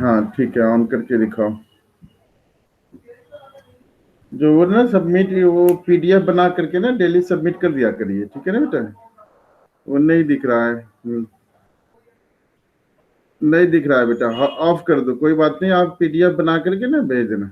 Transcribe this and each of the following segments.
हाँ ठीक है, ऑन करके दिखाओ। जो वो ना सबमिट, वो पीडीएफ बना करके ना डेली सबमिट कर दिया करिए, ठीक है ना बेटा। वो नहीं दिख रहा है। नहीं दिख रहा है बेटा, ऑफ कर दो, कोई बात नहीं, आप पीडीएफ बना करके ना भेज देना।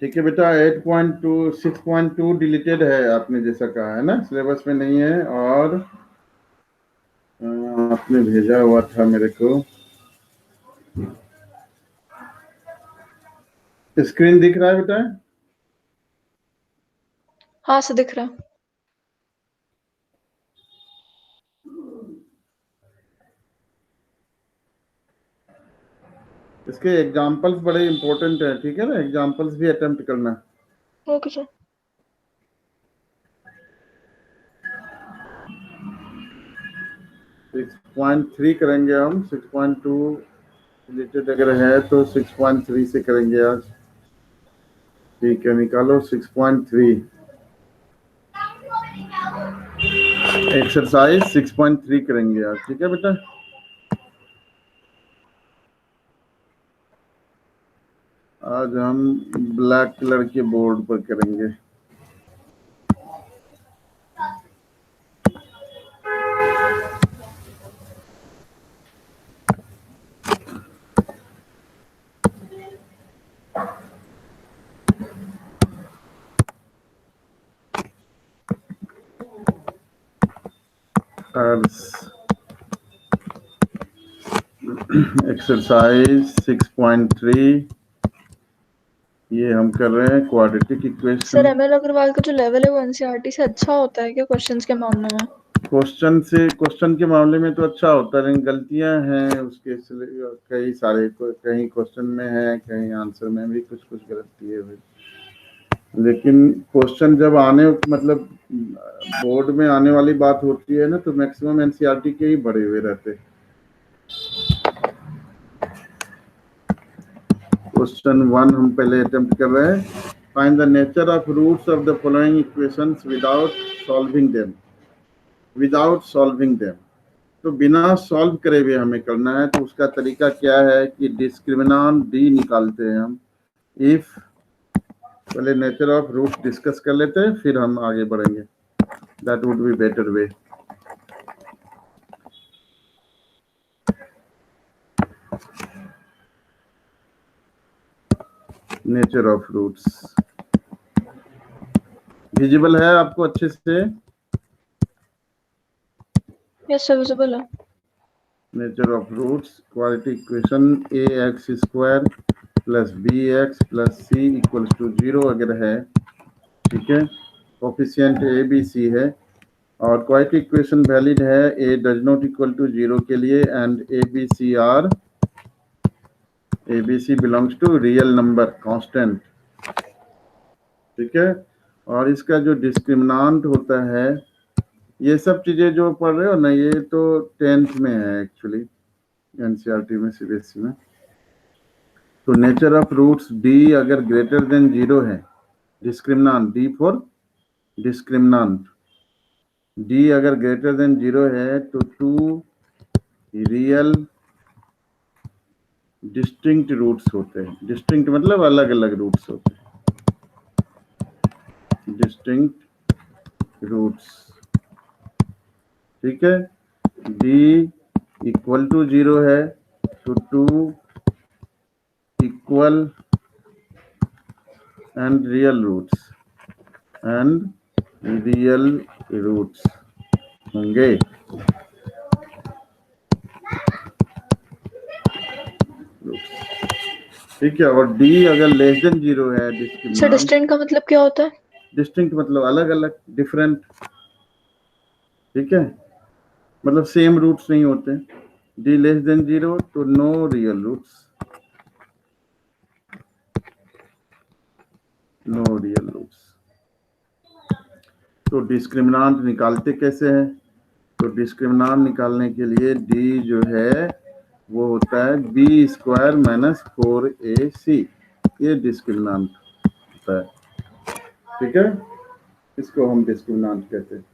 ठीक है बेटा, 8.2 6.2 डिलीटेड है, आपने जैसा कहा है ना, सिलेबस में नहीं है। और आपने भेजा हुआ था मेरे को। स्क्रीन दिख रहा है बेटा? हाँ सर दिख रहा है। इसके एग्जाम्पल्स बड़े इंपॉर्टेंट है, ठीक है ना, एग्जाम्पल्स भी अटेम्प्ट करना। Okay sir. 6.3 करेंगे हम, 6.2 रिलेटेड अगर है तो 6.3 से करेंगे आज। ठीक है, निकालो 6.3। एक्सरसाइज 6.3 करेंगे आज, ठीक है बेटा। आज हम ब्लैक कलर के बोर्ड पर करेंगे। एक्सरसाइज 6.3 ये हम कर रहे हैं quadratic sir equation. ML Agarwal का जो लेवल है वो एनसीईआरटी से अच्छा होता है क्या क्वेश्चंस के मामले में? क्वेश्चन के मामले में तो अच्छा होता है, लेकिन गलतियां हैं उसके कई सारे, कहीं क्वेश्चन में है, कहीं आंसर में भी कुछ कुछ गलती है भाई। लेकिन क्वेश्चन जब आने, मतलब बोर्ड में आने वाली बात होती है ना, तो मैक्सिमम एनसीईआरटी के ही भरे हुए रहते हैं। क्वेश्चन 1 हम पहले अटेम्प्ट कर रहे हैं। Find the nature of roots of the following equations without solving them. तो बिना सॉल्व करे हुए हमें करना है, तो उसका तरीका क्या है कि डिस्क्रिमिनांट डी निकालते हैं हम। इफ, पहले नेचर ऑफ रूट डिस्कस कर लेते हैं, फिर हम आगे बढ़ेंगे। That would be better way. Nature of roots visible है आपको अच्छे से? यस सर विजिबल है। Nature of roots, quadratic equation ax square plus bx plus c equals to 0 अगर है, ठीक है। कोफिशिएंट a b c है, और क्वाड्रेटिक इक्वेशन वैलिड है a does not equal to 0 के लिए, and a b c belongs to real number constant, ठीक है। और इसका जो डिस्क्रिमिनांट होता है, ये सब चीजें जो पढ़ रहे हो ना, ये तो 10th में है एक्चुअली, एनसीईआरटी में, सीबीएसई में। तो नेचर ऑफ रूट्स डी अगर ग्रेटर देन 0 है, डिस्क्रिमिनांट डी फॉर डिस्क्रिमिनांट, डी अगर ग्रेटर देन 0 है, तो 2 रियल डिस्टिंक्ट रूट्स होते हैं। डिस्टिंक्ट मतलब अलग अलग रूट्स होते हैं, डिस्टिंक्ट रूट्स, ठीक है। डी इक्वल टू 0 है, तो 2 इक्वल and real roots होंगे। ठीक है, और डी अगर लेस देन 0 है सर डिस्क्रिमिनेंट। डिस्टिंक्ट का मतलब क्या होता है? डिस्टिंक्ट मतलब अलग अलग, डिफरेंट। ठीक है, मतलब सेम रूट्स नहीं होते। डी लेस देन 0 तो no real roots, no real roots. तो डिस्क्रिमिनांट निकालते कैसे हैं? तो डिस्क्रिमिनांट निकालने के लिए डी जो है वो होता है बी स्क्वायर माइनस 4ac, ये डिस्क्रिमिनांट होता है। ठीक है, इसको हम डिस्क्रिमिनांट कहते हैं।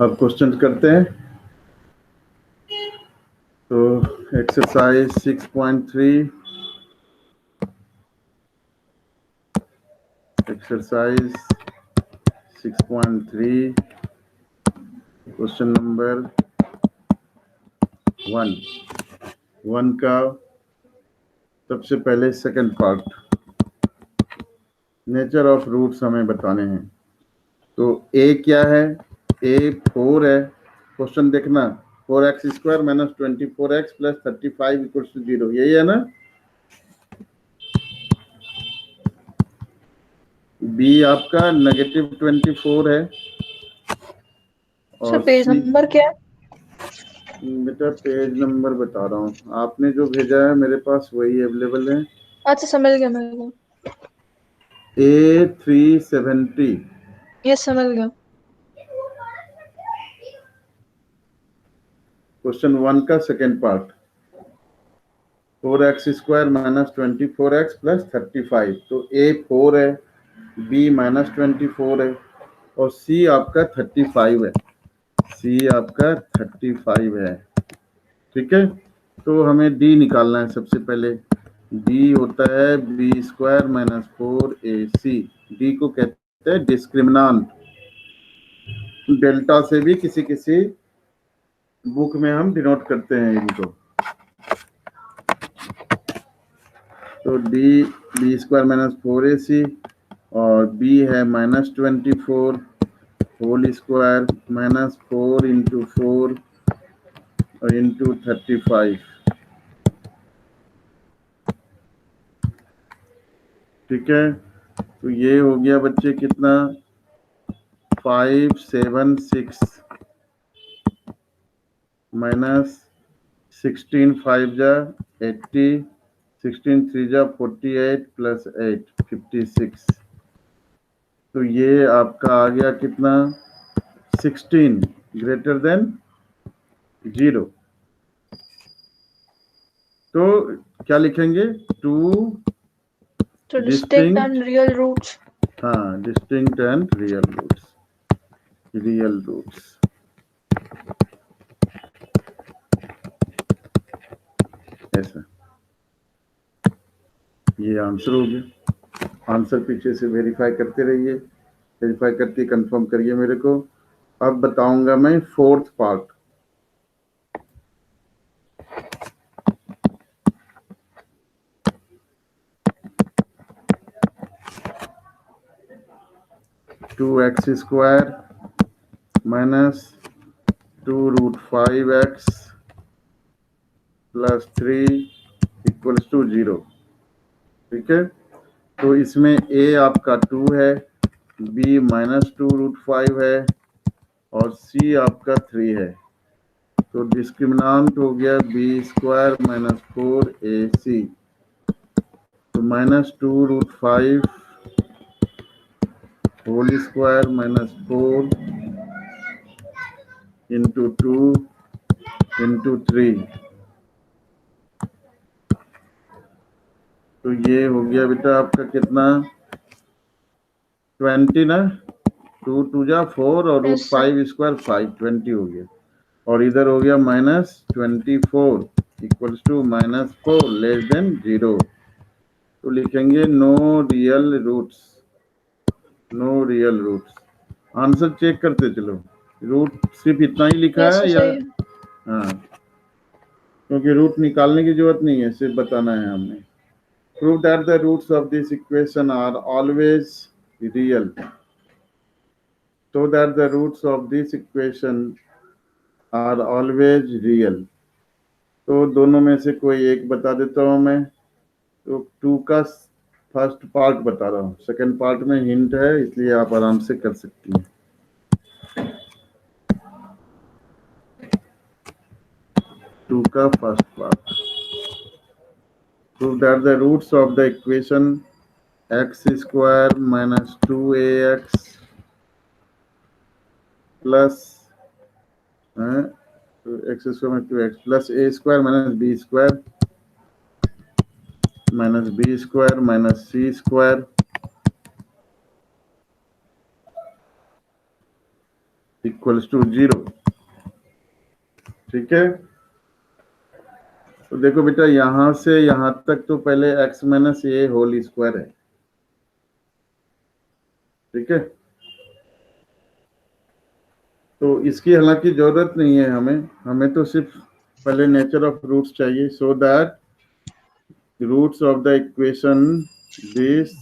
अब क्वेश्चन करते हैं। तो एक्सरसाइज 6.3, एक्सरसाइज 6.3 क्वेश्चन नंबर 1 का सबसे पहले second part, nature of roots हमें बताने हैं। तो ए क्या है? ए 4 है। क्वेश्चन देखना, 4x square minus 24x plus 35 equals to 0, यही है ना? बी आपका -24 है। सर और पेज सी, नंबर क्या है? बेटा पेज नंबर बता रहा हूँ, आपने जो भेजा है मेरे पास वही अवेलेबल है। अच्छा समझ गया मेरे को, A370। ये समझ गया। क्वेश्चन 1 का second part, 4x square minus 24x plus 35। तो A 4 है, B -24 है, और C आपका 35 है। C आपका 35 है। ठीक है, तो हमें D निकालना है सबसे पहले। D होता है B square minus 4ac। D को कहते हैं डिस्क्रिमिनांट। डेल्टा से भी किसी किसी बुक में हम डिनोट करते हैं इनको। तो बी स्क्वायर माइनस 4ac, और b है -24 होल स्क्वायर माइनस 4 इंटू 4 और इंटू 35। ठीक है, तो ये हो गया बच्चे कितना, 576 माइनस 16 5 जा 80, 16 3 जा 48 प्लस 8 56। तो ये आपका आ गया कितना, 16 ग्रेटर देन 0। तो क्या लिखेंगे, 2 तो distinct distinct, and real roots. हाँ distinct and real roots, real roots. ऐसा, ये आंसर हो गया। आंसर पीछे से वेरीफाई करते रहिए, वेरीफाई करके कंफर्म करिए मेरे को। अब बताऊंगा मैं fourth part. Two x square minus 2√5x plus 3 equals to 0। ठीक है, तो इसमें a आपका 2 है, b -2√5 है, और c आपका 3 है। तो डिस्क्रिमिनांट हो गया बी स्क्वायर माइनस 4ac। तो -2√5 whole square minus 4 into 2 into 3। तो ये हो गया बेटा आपका कितना, 20 ना, 2 2 जा 4 और यस सर। √5 स्क्वायर 5, 20 हो गया। और इधर हो गया -24 इक्वल्स टू -4 लेस देन 0। तो लिखेंगे no real roots, no real roots. Answer check करते चलो, रूट सिर्फ इतना ही लिखा यस है सर या, सही है। हाँ क्योंकि रूट निकालने की जरूरत नहीं है, सिर्फ बताना है हमने। Prove that the roots of this equation are always real, so that the roots of this equation are always real। तो दोनों में से कोई एक बता देता हूं मैं। तो 2 का फर्स्ट पार्ट बता रहा हूँ, सेकंड पार्ट में हिंट है, इसलिए आप आराम से कर सकती हैं। 2 का first part, prove that the roots of the equation x square minus 2ax plus x square में 2x plus a square minus b square minus b square minus c square equals to 0। ठीक है, तो देखो बेटा, यहां से यहां तक तो पहले x minus A whole square है। ठीक है, तो इसकी हालांकि जरूरत नहीं है हमें तो सिर्फ पहले नेचर ऑफ रूट्स चाहिए। So that roots of the equation this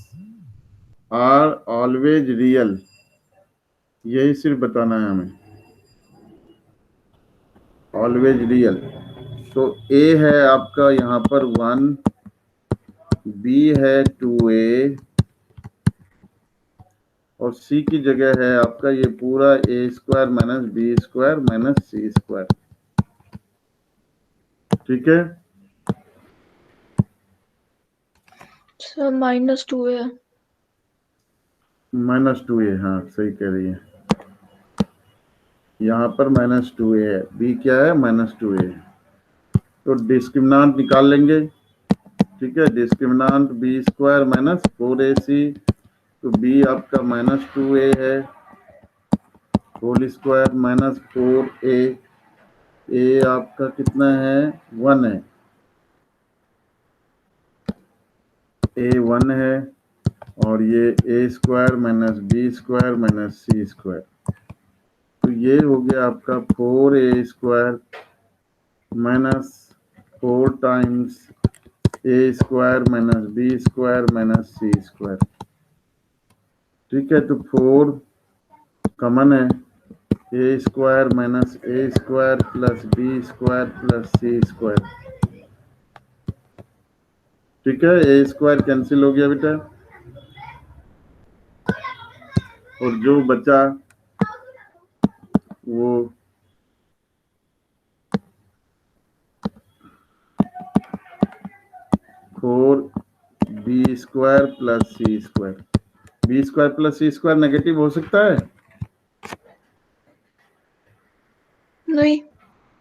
are always real, यही सिर्फ बताना है हमें, ऑलवेज रियल। तो a है आपका यहाँ पर 1, b है 2a और c की जगह है आपका ये पूरा a square minus b square minus c square. ठीक है, सर -2 है। -2a, हाँ सही कह रही है, यहाँ पर -2a है, b क्या है -2a। तो डिस्क्रिमिनांट निकाल लेंगे। ठीक है, डिस्क्रिमिनांट b स्क्वायर माइनस 4ac, तो b आपका -2a है whole square minus 4a, a आपका कितना है 1 है, a 1 है और ये a square minus b square minus c square, तो ये हो गया आपका 4a square minus 4 times a square minus b square minus c square. ठीक है, तो 4 कॉमन है, a square minus a square plus b square plus c square. ठीक है, a स्क्वायर कैंसिल हो गया बेटा और जो बचा वो 4b square plus c square. b square plus c square negative हो सकता है? नहीं।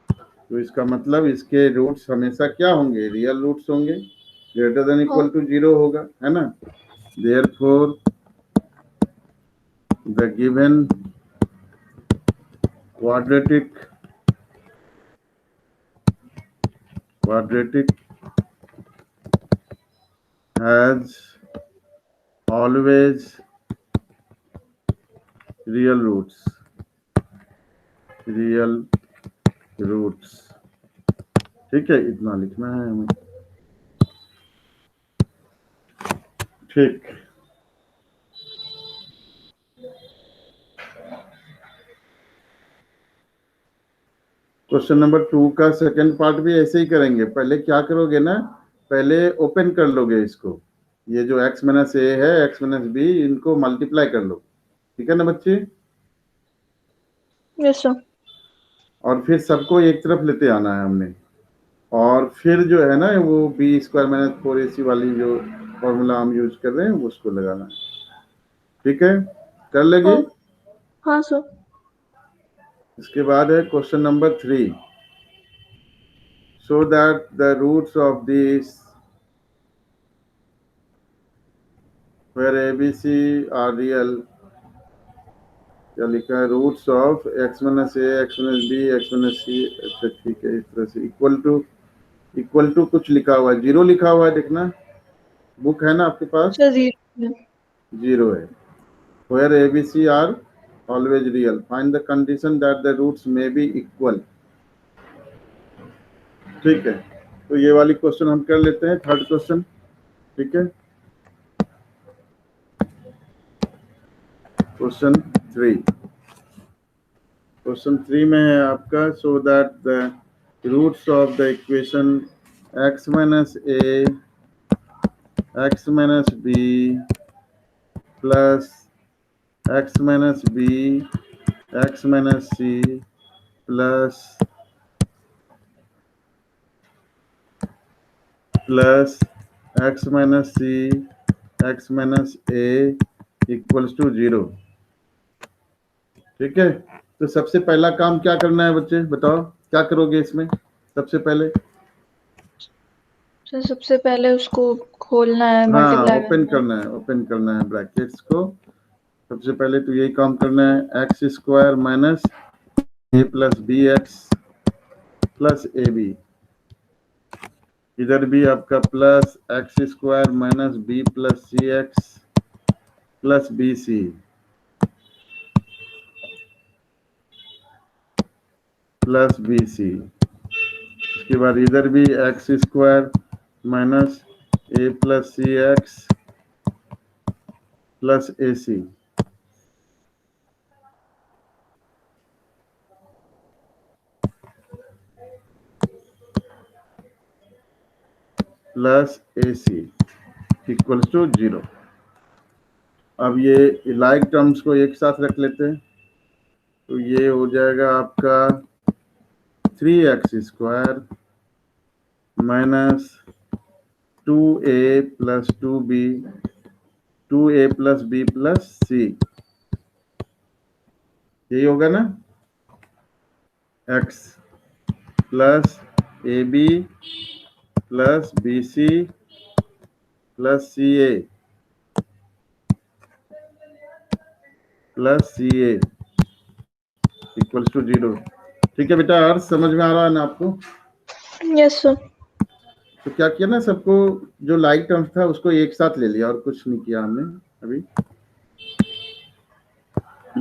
तो इसका मतलब इसके रूट्स हमेशा क्या होंगे, रियल रूट्स होंगे, ग्रेटर देन इक्वल टू 0 होगा, है ना। Therefore the given quadratic has always real roots। ठीक है, इतना लिखना है हमें। ठीक, क्वेश्चन नंबर 2 का सेकंड पार्ट भी ऐसे ही करेंगे। पहले क्या करोगे ना, पहले ओपन कर लोगे इसको, ये जो x माइनस ए है x माइनस बी, इनको मल्टीप्लाई कर लो। ठीक है ना बच्चे, यस सर। और फिर सबको एक तरफ लेते आना है हमने, और फिर जो है ना वो बी स्क्वायर माइनस 4ac वाली जो फॉर्मूला हम यूज कर रहे हैं उसको लगाना है। ठीक है, कर लेंगे। हाँ सर। इसके बाद है question number 3, so that the roots of these where abc are real, क्या लिखा है, roots of x minus A x minus B x minus C. अच्छा ठीक है, इस तरह से इक्वल टू कुछ लिखा हुआ है, 0 लिखा हुआ है, देखना बुक है ना आपके पास, सर 0 0 है। where abc are always real, find the condition that the roots may be equal। ठीक है, तो ये वाली क्वेश्चन हम कर लेते हैं, थर्ड क्वेश्चन। ठीक है, क्वेश्चन 3। क्वेश्चन 3 में है आपका, so that the roots of the equation x minus A x minus B plus x minus B x minus c plus x minus c x minus a equals to 0। ठीक है, तो सबसे पहला काम क्या करना है बच्चे, बताओ क्या करोगे इसमें सबसे पहले? तो सबसे पहले उसको खोलना है, हाँ, मल्टीप्लाई ओपन करना है। ओपन करना है ब्रैकेट्स को। सबसे पहले तो यही काम करना है, x square minus A plus B x plus A B. इधर भी आपका plus x square minus B plus C x plus B C plus B C. उसके बाद इधर भी x square minus A plus C x plus A C plus A C equals to 0। अब ये like terms को एक साथ रख लेते हैं, तो ये हो जाएगा आपका 3x square minus 2a plus 2b 2a plus b plus c, यही होगा ना, x plus A b plus B C plus c a plus c a equals to 0। ठीक है बेटा, अर्थ समझ में आ रहा है ना आपको? Yes sir. तो क्या किया ना, सबको जो लाइक टर्म्स था उसको एक साथ ले लिया और कुछ नहीं किया हमने अभी।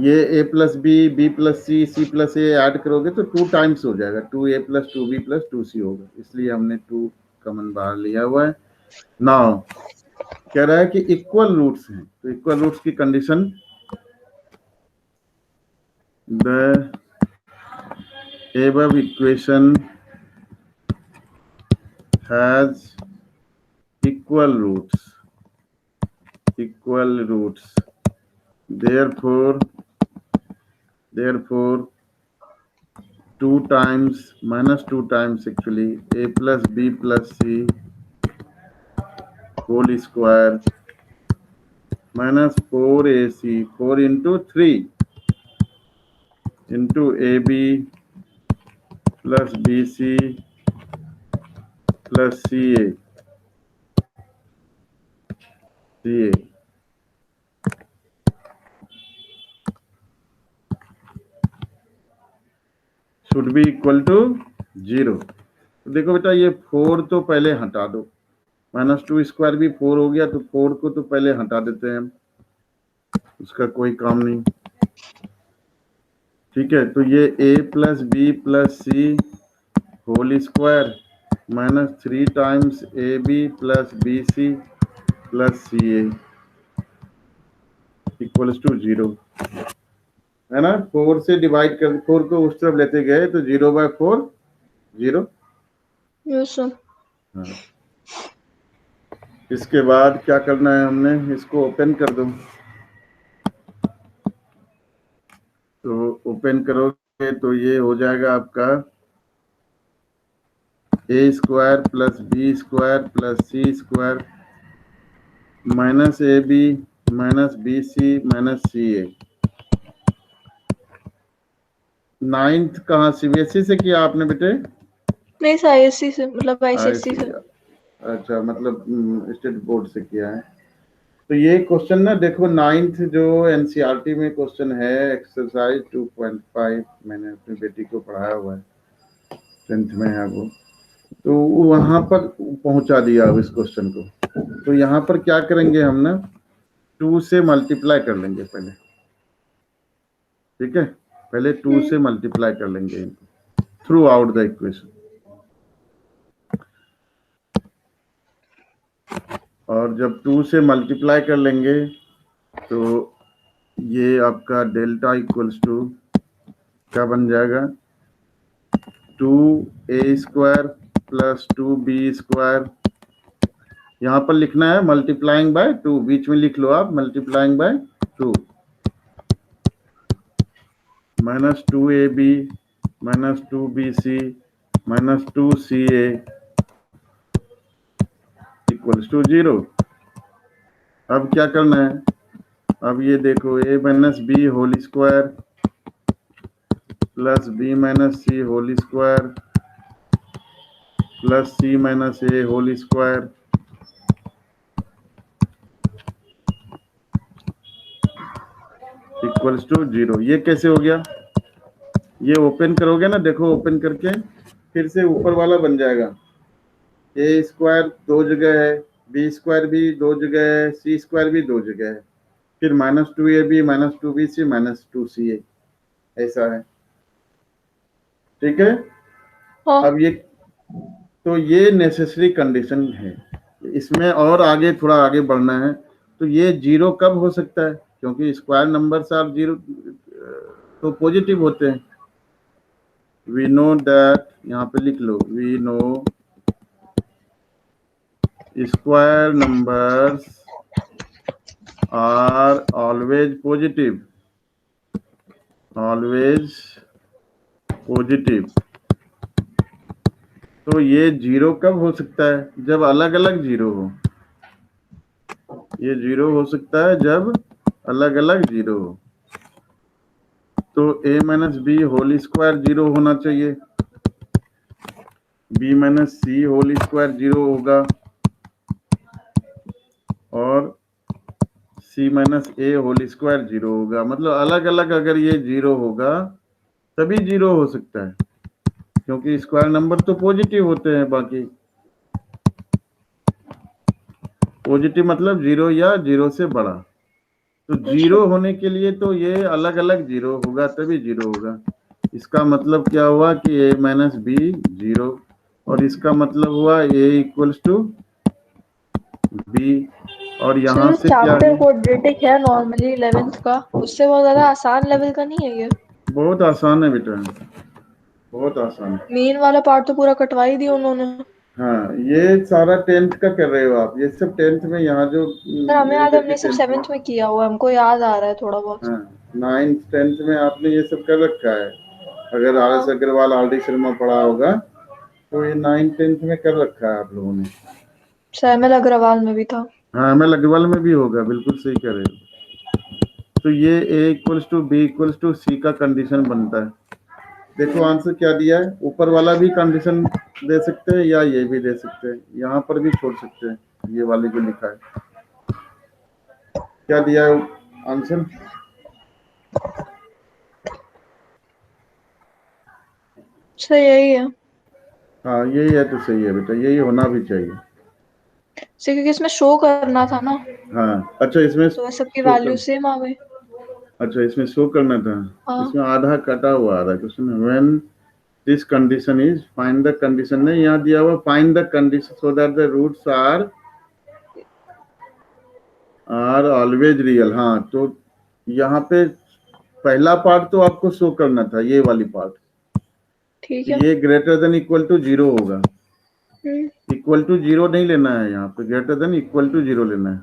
ये a plus b plus c plus a add करोगे तो 2 टाइम्स हो जाएगा, 2a plus 2b plus 2c होगा, इसलिए हमने 2 कॉमन बाहर लिया हुआ है। नाउ कह रहा है कि इक्वल रूट्स हैं, तो इक्वल रूट्स की condition, the above equation has equal roots, therefore 2 times minus 2 times actually a plus b plus c whole square minus 4ac 4 into 3 into ab plus bc plus ca should be equal to 0। तो देखो बेटा, ये 4 तो पहले हटा दो, minus 2 square भी 4 हो गया, तो 4 को तो पहले हटा देते हैं हम, उसका कोई काम नहीं। ठीक है, तो ये a plus b plus c whole square minus 3 times a b plus B C plus c a equals to 0, है ना। 4 से डिवाइड कर, 4 को उस तरफ लेते गए तो 0/4 0। Yes sir. हाँ, इसके बाद क्या करना है हमने, इसको ओपन कर दो, तो ओपन करोगे तो ये हो जाएगा आपका A square plus B square plus C square minus A B minus B C minus C A. 9th कहाँ सीबीएसई से किया आपने बेटे? नहीं सर, आईएससी से, मतलब आईसीएससी से। अच्छा, मतलब स्टेट बोर्ड से किया है। तो ये क्वेश्चन ना देखो, 9th जो एनसीईआरटी में क्वेश्चन है, एक्सरसाइज 2.5, मैंने अपनी बेटी को पढ़ाया हुआ है, 10th में है वो, तो वहां पर पहुंचा दिया अब इस क्वेश्चन को। तो यहाँ पर क्या करेंगे हम ना, 2 से मल्टीप्लाई कर लेंगे पहले। ठीक है, पहले 2 से मल्टीप्लाई कर लेंगे थ्रू आउट द इक्वेशन। और जब 2 से मल्टीप्लाई कर लेंगे तो ये आपका डेल्टा इक्वल्स टू क्या बन जाएगा, 2a² प्लस 2b²। यहाँ पर लिखना है मल्टीप्लाइंग बाय 2, बीच में लिख लो आप multiplying by 2, minus 2ab minus 2bc minus 2ca equals to 0। अब क्या करना है, अब ये देखो a minus b whole square plus b minus c whole square plus c minus a whole square equals to 0। ये कैसे हो गया, ये ओपन करोगे ना, देखो ओपन करके फिर से ऊपर वाला बन जाएगा, a² 2 जगह है, b² भी 2 जगह है, c² भी 2 जगह है, फिर minus 2ab minus 2bc minus 2ca, ऐसा है। ठीक है। हाँ अब ये तो ये नेसेसरी कंडीशन है, इसमें और आगे थोड़ा आगे बढ़ना है तो ये 0 कब हो सकता है, क्योंकि स्क्वायर नंबर्स आर 0 तो पॉजिटिव होते हैं। वी नो दैट, यहाँ पे लिख लो, we know square numbers are always positive, always positive. तो ये 0 कब हो सकता है, जब अलग अलग 0 हो। ये 0 हो सकता है जब अलग अलग 0 हो। तो a minus b whole square 0 होना चाहिए, b minus c whole square 0 होगा, और c minus a whole square 0 होगा। मतलब अलग अलग अगर ये 0 होगा तभी 0 हो सकता है, क्योंकि स्क्वायर नंबर तो पॉजिटिव होते हैं। बाकी पॉजिटिव मतलब 0 या 0 से बड़ा। तो 0 होने के लिए तो ये अलग अलग 0 होगा तभी 0 होगा। इसका मतलब क्या हुआ कि a माइनस बी 0, और इसका मतलब हुआ a इक्वल्स टू बी। और यहाँ से क्या चैप्टर है, क्वाड्रेटिक है नॉर्मली 11th का, उससे बहुत ज्यादा आसान लेवल का नहीं है ये। बहुत आसान है बेटा, बहुत आसान है। मेन वाला पार्ट तो पूरा कटवा ही दिया उन्होंने। हाँ, ये सारा 10th का कर रहे हो आप, ये सब 10th में, यहाँ जो सर हमें मेरी याद है, बेटी हमने सब 10th में, 7th में किया हुआ है, हमको याद आ रहा है थोड़ा बहुत। हाँ 9th 10th में आपने ये सब कर रखा है। अगर हाँ। RS अग्रवाल RD शर्मा पढ़ा होगा तो ये 9th 10th में कर रखा है आप लोगों ने। सैमल अग्रवाल में भी था। हाँ ML अग्रवाल में भी होगा, बिल्कुल सही कह रहे हो। तो ये a equals to B equals to C का कंडीशन बनता है। देखो आंसर क्या दिया है, ऊपर वाला भी कंडीशन दे सकते हैं या ये भी दे सकते हैं, यहाँ पर भी छोड़ सकते हैं, ये वाली जो लिखा है। क्या दिया है आंसर, सही यही है। हाँ यही है तो सही है बेटा, यही होना भी चाहिए। सही, क्योंकि इसमें शो करना था ना, हाँ अच्छा, इसमें तो सबकी शो वैल्यू कर, सेम आ गई। अच्छा इसमें शो करना था। हाँ। इसमें आधा कटा हुआ आ रहा है question, when this condition is, find the condition नहीं, यहाँ दिया हुआ find the condition so that the roots are always real. हाँ तो यहाँ पे पहला पार्ट तो आपको शो करना था, ये वाली पार्ट, ठीक तो है। ये ग्रेटर देन इक्वल टू 0 होगा। हम्म। इक्वल टू 0 नहीं लेना है, यहाँ पे ग्रेटर देन इक्वल टू 0 लेना है।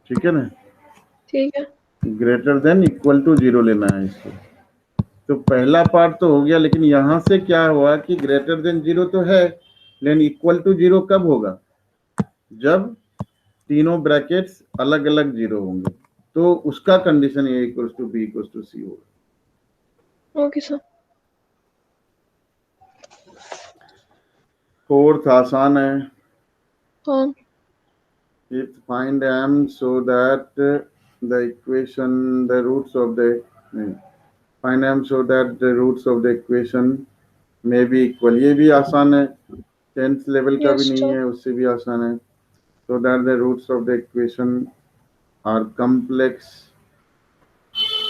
ठीक है ना, ठीक है। ग्रेटर देन इक्वल टू 0 लेना है इसको। तो पहला पार्ट तो हो गया, लेकिन यहाँ से क्या हुआ कि ग्रेटर देन 0 तो है, लेकिन इक्वल टू 0 कब होगा, जब तीनों ब्रैकेट्स अलग अलग 0 होंगे, तो उसका condition A equals to B equals to C होगा। Okay sir. फोर्थ आसान है। हाँ। If find m so that the equation, the roots of the, find m so that the roots of the equation may be equal, ये भी आसान है, 10th level का भी यस नहीं सर। है, उससे भी आसान है। So that the roots of the equation are complex,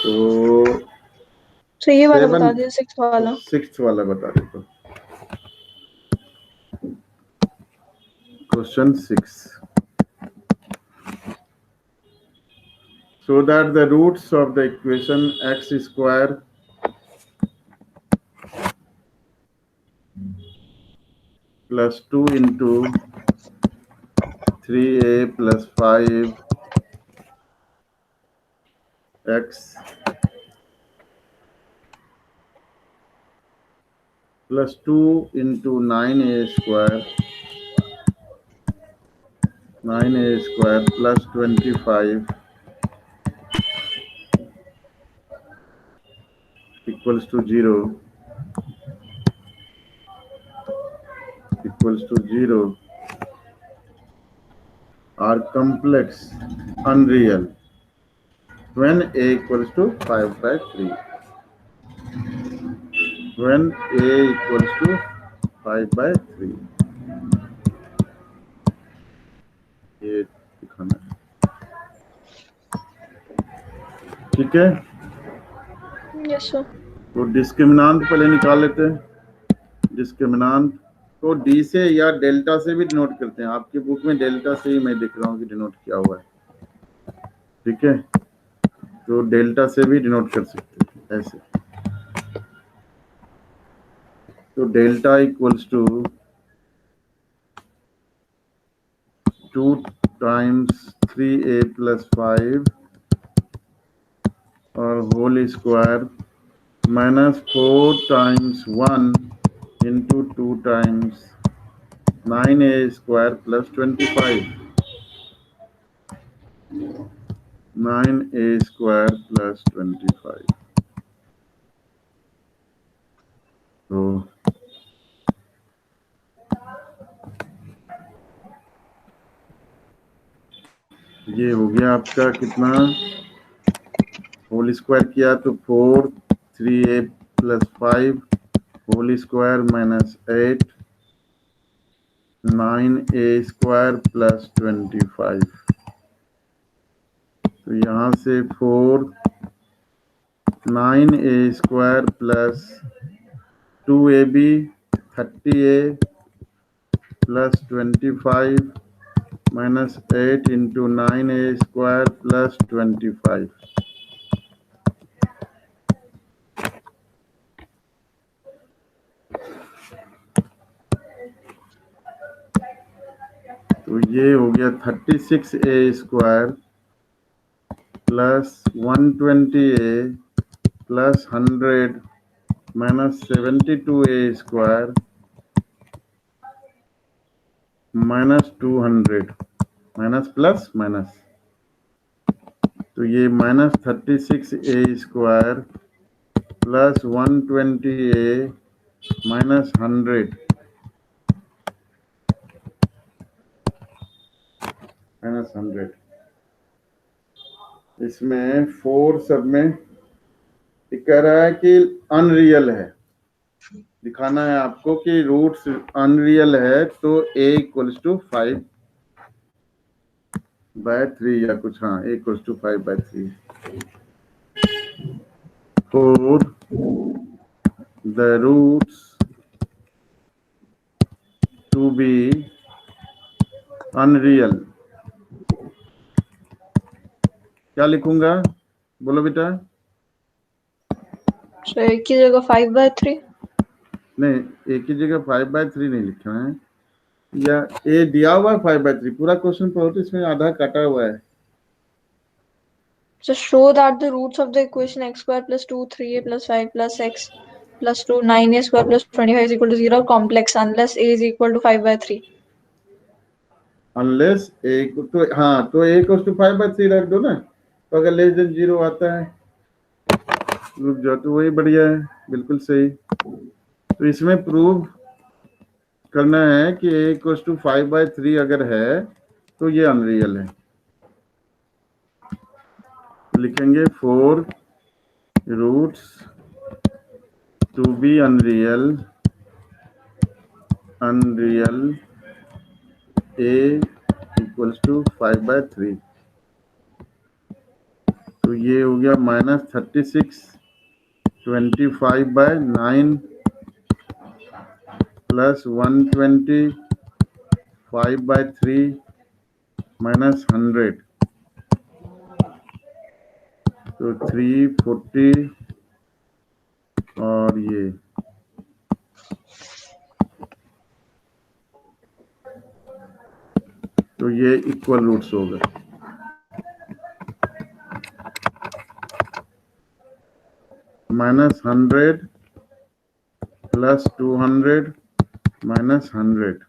तो सर ये वाला 7, बता दिया, 6 वाला। 6th वाला बता देता हूँ। Question 6, so that the roots of the equation x square plus 2 into 3a plus 5 x plus 2 into 9a square plus 25 equals to 0 are complex, unreal when a equals to 5 by 3. When a equals to 5 by 3. ये दिखाना है, ठीक है। Yes sir. तो डिस्क्रिमिनांट पहले निकाल लेते हैं। डिस्क्रिमिनांट को डी से या डेल्टा से भी डिनोट करते हैं। आपकी बुक में डेल्टा से ही मैं दिख रहा हूँ कि डिनोट किया हुआ है, ठीक है। तो डेल्टा से भी डिनोट कर सकते हैं ऐसे। तो delta equals to 2 times 3a plus 5 और whole square minus 4 times 1 into 2 times 9a square plus 25. 9a square plus 25. तो ये हो गया आपका कितना, होल स्क्वायर किया तो 4 3a plus 5 whole square minus 8 9a square plus 25। तो यहाँ से 4 9a square plus 2ab 30a plus 25 minus 8 into 9a square plus 25। तो ये हो गया 36a square plus 120a plus 100 minus 72a square minus 200 minus plus minus. तो ये minus 36a square plus 120a minus 100 minus 100। इसमें 4 सब में कह रहा है कि अनरियल है, दिखाना है आपको कि रूट्स अनरियल है। तो a इक्वल्स टू 5 by 3 या कुछ, हाँ a equals to 5 by 3 for the roots to be unreal। क्या लिखूंगा, बोलो बेटा। सर एक की जगह 5/3 नहीं, एक ही जगह 5/3 नहीं लिखना है, या ए दिया हुआ है 5/3 पूरा क्वेश्चन पढ़ो तो इसमें आधा काटा हुआ है। So show that the roots of the equation x square plus 2 3a plus 5 plus x plus 2 9a square plus 25 is equal to 0 are complex unless a is equal to 5/3। Unless ए तो, हाँ तो ए इक्वल्स टू 5/3 रख दो ना, तो अगर less than 0 आता है रुक जाओ, तो वही बढ़िया है, बिल्कुल सही। तो इसमें प्रूव करना है कि a इक्वल्स टू 5/3 अगर है तो ये अनरियल है। तो लिखेंगे 4 रूट्स to be unreal a equals to 5/3। तो ये हो गया माइनस 36 25/9 प्लस 120 5/3 माइनस 100। तो 340 और ये तो ये इक्वल रूट्स हो गए। -100 प्लस 200 माइनस 100,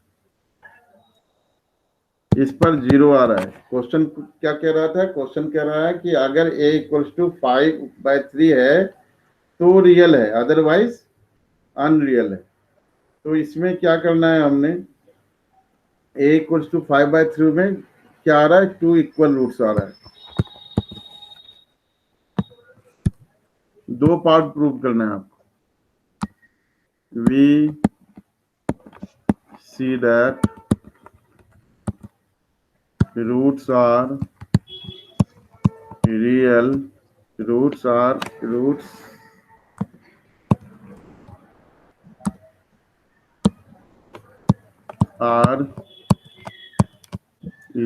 इस पर 0 आ रहा है। क्वेश्चन क्या कह रहा था? क्वेश्चन कह रहा है कि अगर a = 5/3 है तो रियल है, अदरवाइज अनरियल है। तो इसमें क्या करना है हमने, a = 5/3 में क्या आ रहा है? 2 इक्वल रूट्स आ रहा है। 2 पार्ट प्रूव करना है आपको। we see that roots are real, roots are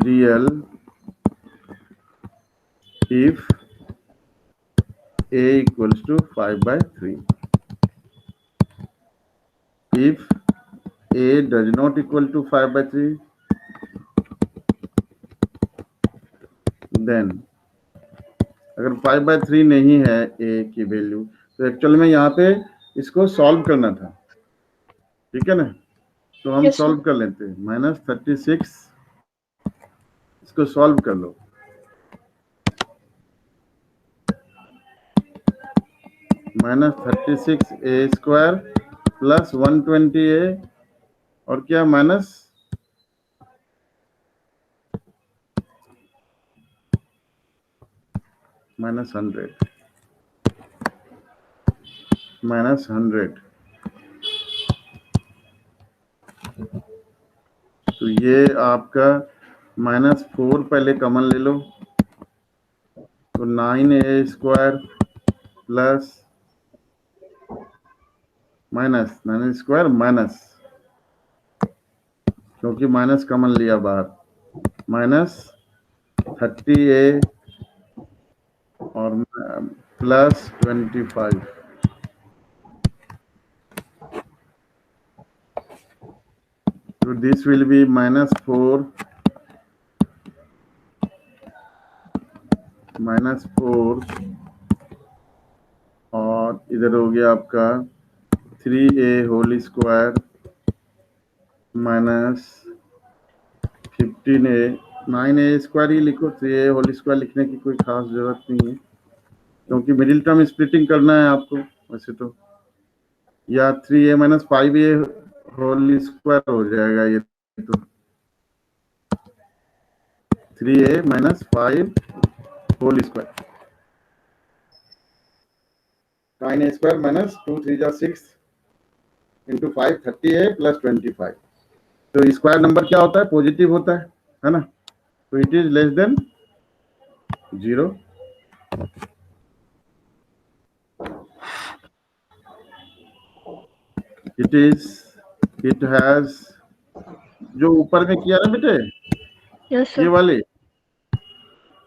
real if a = 5/3. If a does not equal to 5/3, then अगर 5/3 नहीं है a की वैल्यू, तो एक्चुअल में यहाँ पे इसको सॉल्व करना था, ठीक है ना? तो हम Yes, sir. सॉल्व कर लेते हैं। -36 इसको सॉल्व कर लो। -36a² प्लस 120a और क्या माइनस -100 तो ये आपका -4 पहले कॉमन ले लो, तो 9a² प्लस माइनस क्योंकि माइनस कॉमन लिया बाहर, -30a और plus 25। So this will be -4 और इधर हो गया आपका 3a² माइनस 15a। 9a² ही लिखो, 3a² लिखने की कोई खास जरूरत नहीं है क्योंकि मिडिल टर्म स्प्लिटिंग करना है आपको वैसे तो, या 3a - 5a² हो जाएगा ये तो, 3a - 5 whole square, 9a² minus 2 3 जा 6 इंटू 5 30a प्लस 25। तो स्क्वायर नंबर क्या होता है? पॉजिटिव होता है ना? तो it is less than 0। It has, जो ऊपर में किया ना बेटे, Yes, sir. ये वाले,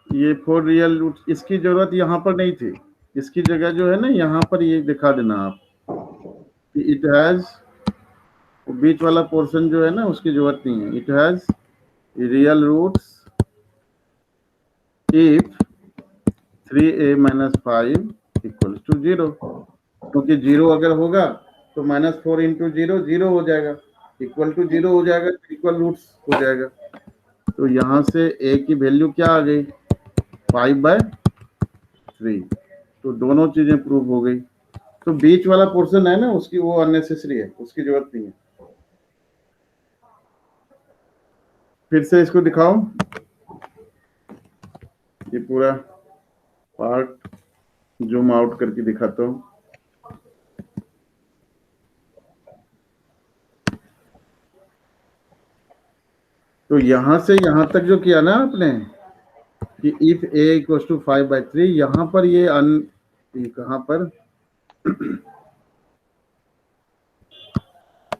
ये 4 रियल रूट, इसकी जरूरत यहाँ पर नहीं थी। इसकी जगह जो है ना यहाँ पर ये दिखा देना आप कि इट हैज, बीच वाला पोर्शन जो है ना उसकी जरूरत नहीं है। It has real roots if 3a - 5 = 0, क्योंकि 0 अगर होगा तो -4 × 0 0 हो जाएगा, इक्वल टू 0 हो जाएगा, इक्वल रूट्स हो जाएगा। तो यहाँ से a की वैल्यू क्या आ गई? 5/3। तो दोनों चीजें प्रूव हो गई। तो बीच वाला पोर्शन है ना उसकी, वो अननेसेसरी है, उसकी जरूरत नहीं है। फिर से इसको दिखाओ, ये पूरा पार्ट जूम आउट करके दिखाता हूँ। तो यहां से यहां तक जो किया ना आपने कि इफ a = 5/3, यहां पर ये कहां पर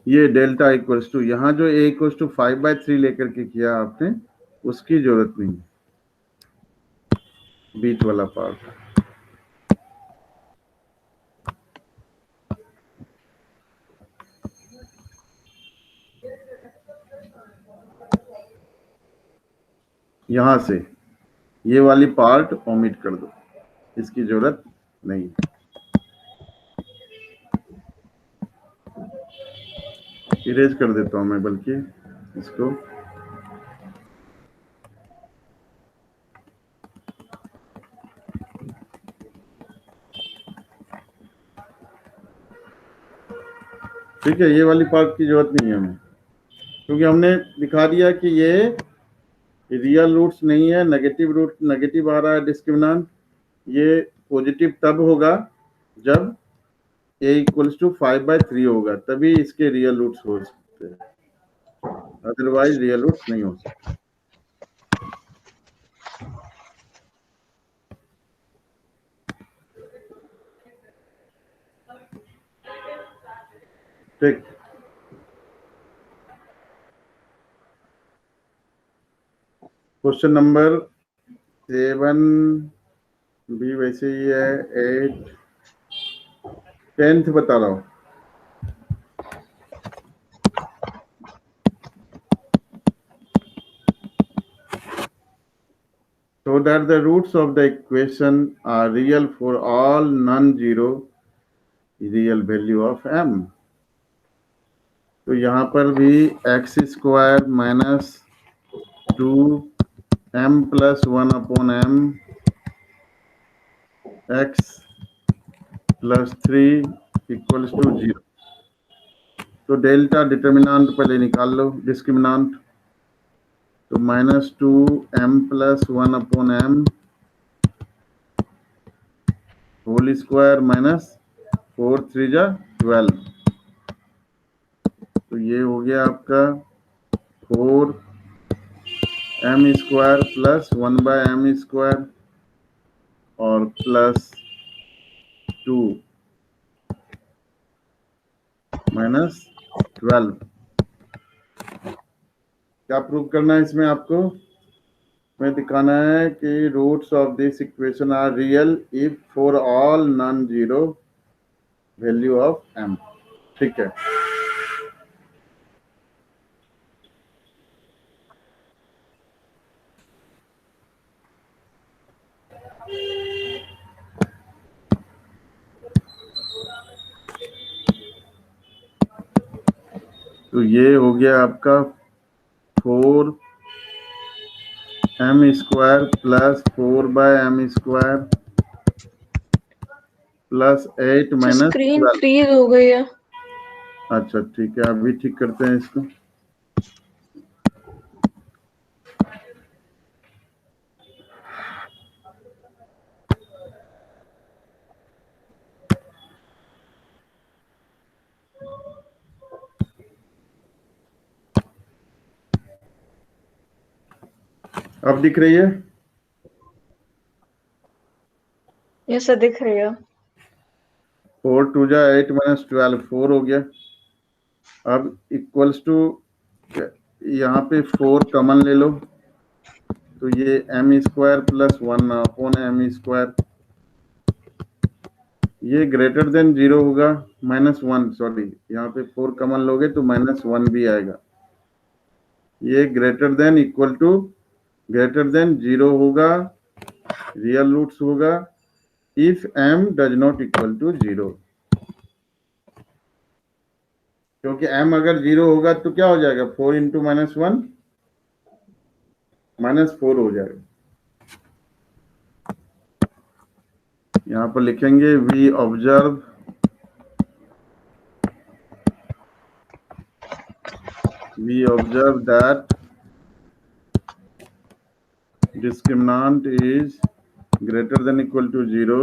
ये डेल्टा = यहाँ जो a = 5/3 लेकर के किया आपने, उसकी जरूरत नहीं है, बीच वाला पार्ट। यहाँ से ये वाली पार्ट ओमिट कर दो, इसकी जरूरत नहीं है। इरेज कर देता हूं मैं बल्कि इसको। ठीक है, ये वाली पार्ट की जरूरत नहीं है हमें, क्योंकि हमने दिखा दिया कि ये रियल रूट्स नहीं है, नेगेटिव रूट, नेगेटिव आ रहा है डिस्क्रिमिनेंट। ये पॉजिटिव तब होगा जब a इक्वल्स टू 5/3 होगा, तभी इसके रियल रूट्स हो सकते हैं, अदरवाइज रियल रूट्स नहीं हो सकते। ठीक, क्वेश्चन नंबर 7 भी वैसे ही है, 8 10th बता रहा हूँ। So that the roots of the equation are real for all non-zero real value of m. तो यहाँ पर भी x square minus 2m plus 1/m x plus 3 equals to 0। तो डेल्टा डिटर्मिनेंट पहले निकाल लो, डिस्क्रिमिनेंट। तो -2m plus 1/m whole square minus 4 3 जा 12। तो ये हो गया आपका 4m square plus 1/m square और प्लस 2 माइनस 12। क्या प्रूव करना है इसमें आपको? में दिखाना है कि roots of this equation are real if for all non zero value of m। ठीक है, तो ये हो गया आपका 4m square plus 4/m square plus 8 minus screen 12। Freeze हो गई है। अच्छा ठीक है, अभी ठीक करते हैं इसको। अब दिख रही है? ये सब दिख रही है। 4 2 जा 8 माइनस 12 4 हो गया। अब इक्वल्स टू, यहाँ पे 4 कॉमन ले लो, तो ये m square plus 1/m square, ये ग्रेटर देन 0 होगा, -1, सॉरी यहाँ पे 4 कॉमन लोगे तो -1 भी आएगा। ये greater than equal to greater than 0 होगा, रियल रूट्स होगा if m does not equal to 0। क्योंकि m अगर 0 होगा तो क्या हो जाएगा, 4 इंटू -1 -4 हो जाएगा। यहाँ पर लिखेंगे we observe that discriminant is greater than equal to 0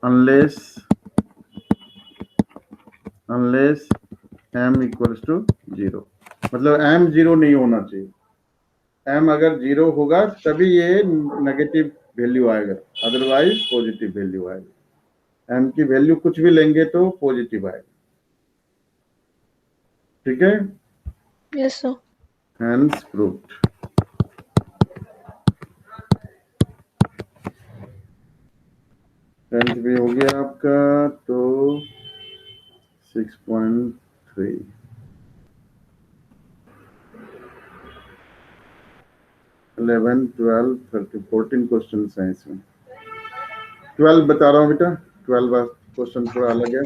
unless m equals to 0। मतलब m 0 नहीं होना चाहिए, m अगर 0 होगा तभी ये नेगेटिव वैल्यू आएगा, अदरवाइज पॉजिटिव वैल्यू आएगा। m की वैल्यू कुछ भी लेंगे तो पॉजिटिव आएगा। ठीक है, yes sir. Hence proved. Tenth भी हो गया आपका, तो 6.3। 11, 12, 13, 14 क्वेश्चन हैं इसमें। 12 बता रहा हूँ बेटा, 12 क्वेश्चन थोड़ा अलग है।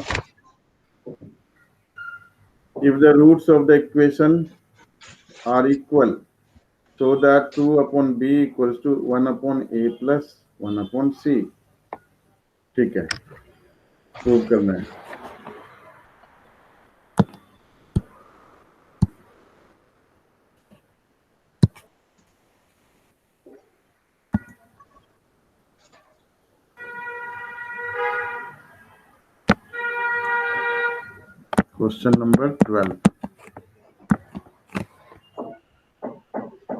If the roots of the equation are equal, so that 2 upon b equals to 1 upon a plus 1 upon c। ठीक है, प्रूव करना है। Question number 12.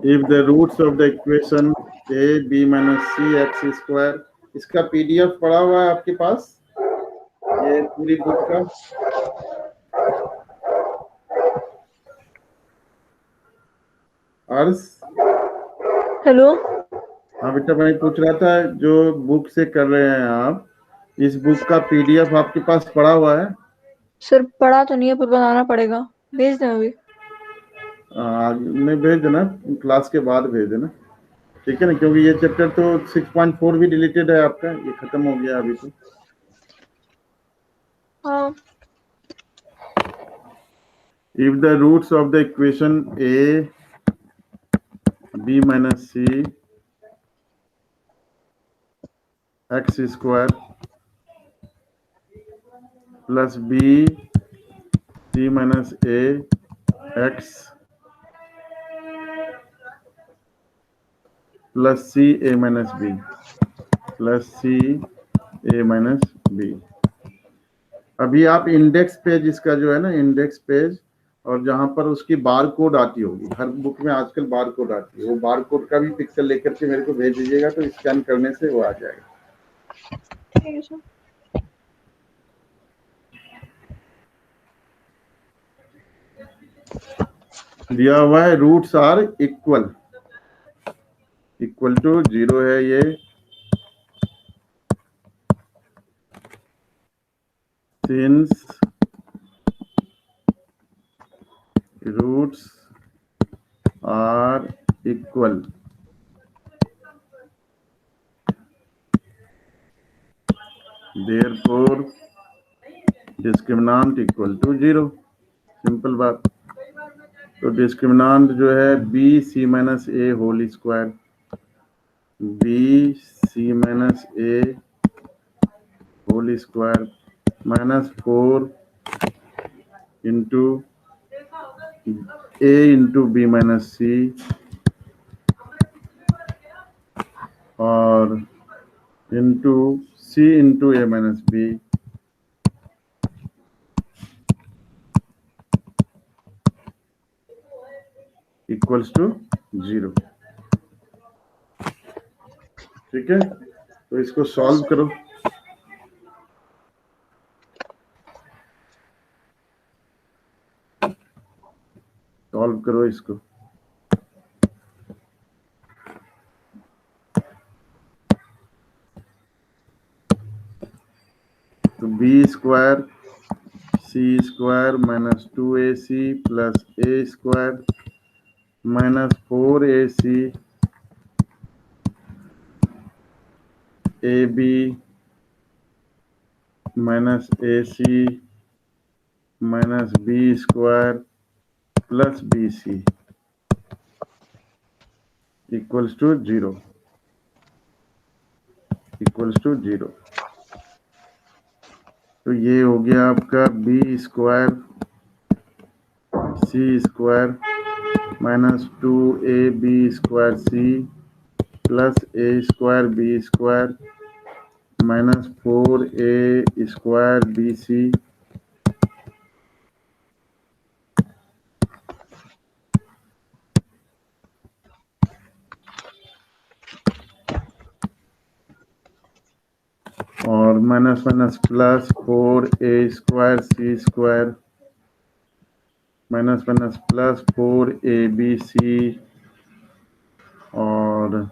If the roots of the equation a b minus c x square, इसका PDF पड़ा हुआ है आपके पास, ये पूरी बुक का। अर्स, हेलो। हाँ बेटा, मैं पूछ रहा था जो बुक से कर रहे हैं आप, इस बुक का पीडीएफ आपके पास पड़ा हुआ है? सर पढ़ा तो नहीं है पर बनाना पड़ेगा, भेज दें अभी? नहीं भेज देना, क्लास के बाद भेज देना, ठीक है ना, क्योंकि ये चैप्टर तो 6.4 भी डिलीटेड है आपका, ये खत्म हो गया अभी तो। हाँ। If the roots of the equation a b minus c x square plus b c minus a x plus c a minus b plus c a minus b। अभी आप इंडेक्स पेज, इसका जो है ना इंडेक्स पेज, और जहां पर उसकी बार कोड आती होगी, हर बुक में आजकल बार कोड आती है, वो बार कोड का भी पिक्चर लेकर के मेरे को भेज दीजिएगा, तो स्कैन करने से वो आ जाएगा। ठीक है सर। दिया हुआ है roots are equal, equal to 0 है ये, since roots are equal, therefore discriminant equal to 0। Simple बात। तो डिस्क्रिमिनेंट जो है B C minus A whole square, B C minus A whole square minus 4 into A into B minus C और into C into A minus B equals to 0। ठीक है, तो इसको solve करो। सॉल्व करो इसको। तो B square C square minus 2ac plus A square minus 4ac A B minus A C minus B square plus B C equals to 0, equals to 0। तो ये हो गया आपका B square C square minus 2ab square C plus A square B square minus 4a square B C और minus minus plus 4a square सी square minus minus plus 4abc और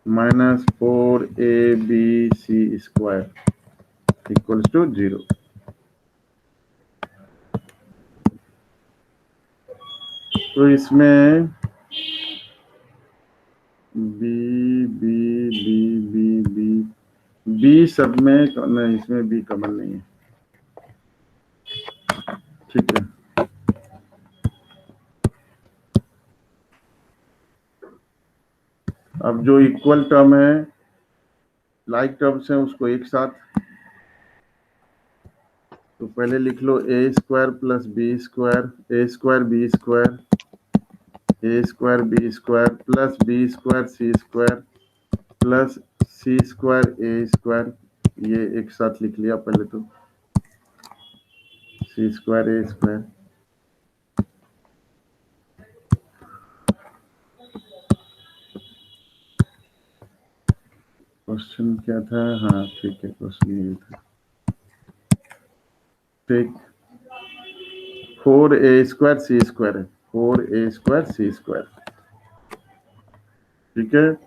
minus 4abc square equals to 0। तो इसमें b b b b b b सब में नहीं, इसमें B common नहीं है, ठीक है। अब जो इक्वल टर्म है, लाइक टर्म्स है, उसको एक साथ, तो पहले लिख लो A square plus B square, A square B square, A square B square plus B square C square plus C square A square, ये एक साथ लिख लिया पहले तो, सी स्क्वायर ए स्क्वायर। क्वेश्चन क्या था? हाँ ठीक है, क्वेश्चन ये था, ठीक। 4a स्क्वायर सी स्क्वायर है, 4a स्क्वायर सी स्क्वायर, ठीक है,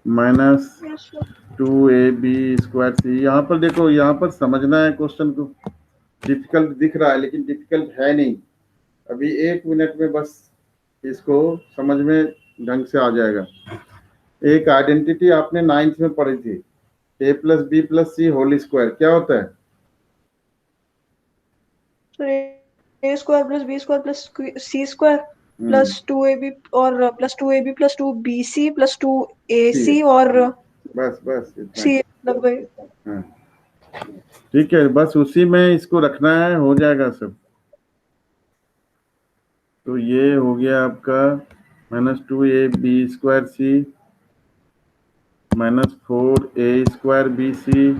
minus Yes, sir. 2ab square C. यहाँ पर देखो, यहाँ पर समझना है क्वेश्चन को, डिफिकल्ट दिख रहा है लेकिन डिफिकल्ट है नहीं, अभी 1 मिनट में बस इसको समझ में ढंग से आ जाएगा। एक आइडेंटिटी आपने 9th में पढ़ी थी, a plus b plus c whole square, क्या होता है? So a square plus b square plus c square plus 2ab और plus 2ab plus 2bc plus 2ac और बस बस इतना c ही। मतलब वही। हाँ ठीक है, बस उसी में इसको रखना है, हो जाएगा सब। तो ये हो गया आपका -2ab स्क्वायर सी -4a स्क्वायर बी सी,